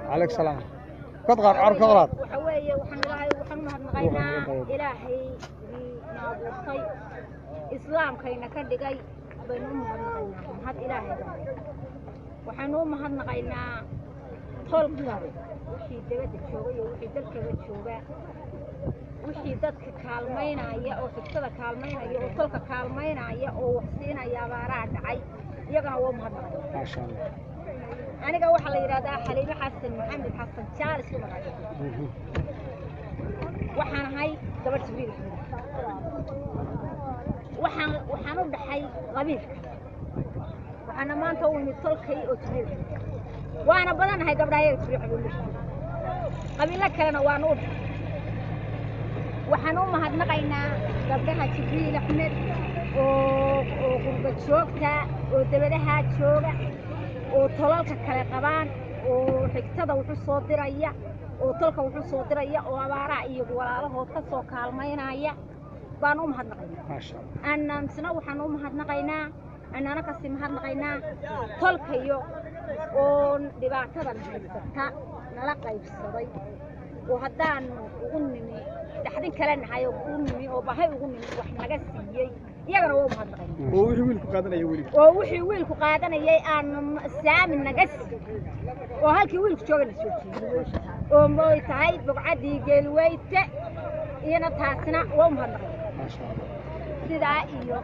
عليك سلام كضغط عرك غلط وحوي وحنا نغينا إلهي نابوطي إسلام كينا كدقي بينهم هاد إلهي وحنوم هاد نغينا طلقنا وحي دبت الشوغي وحي دلك الشوغا وحي ددك كالمينايا oo fiktada kaalmeynaya oo tolka kaalmeynaya oo waxsiinaya abaaraha dhacay iyagana waa mahadnaq ما شاء الله aniga waxa la yiraahdaa Xaliima Xsan Maxamed Xasan Jalis waxaan ahay gabadh sabiil waxaan u dhaxay qabiilka waxaan maanta u imid tolkay oo sabiil waana badanahay gabdhaha sabiil qabiilka kalena waan u waxaan u mahadnaqaynaa gabdhaha Jibriil Axmed oo qurba joogta oo dabadaha jooga oo tolalka kale qabaan oo xigtada wuxuu soo diraya oo tolka wuxuu soo diraya oo abaaraha iyo walaalahood ka soo kaalmeynaya baan u mahadnaqaynaa ما شاء الله annana waxaan u mahadnaqaynaa annana ka sii mahadnaqaynaa tolkayo oo dhibaatada haysata nala qaybsaday oo haddaan ugu nimi dhaxdin kale nahay oo ugu nimi oo bahay ugu nimi wax naga siiyay iyagana waa mahadnaqaynaa oo wixii wiilku qaadanayay aan saamin naga oo halkii wiilku joogana soo jeedo oo mooy tahay bogcadii geelweyte iyana taasina waa mahadnaqaynaa ما شاء الله sidaa iyo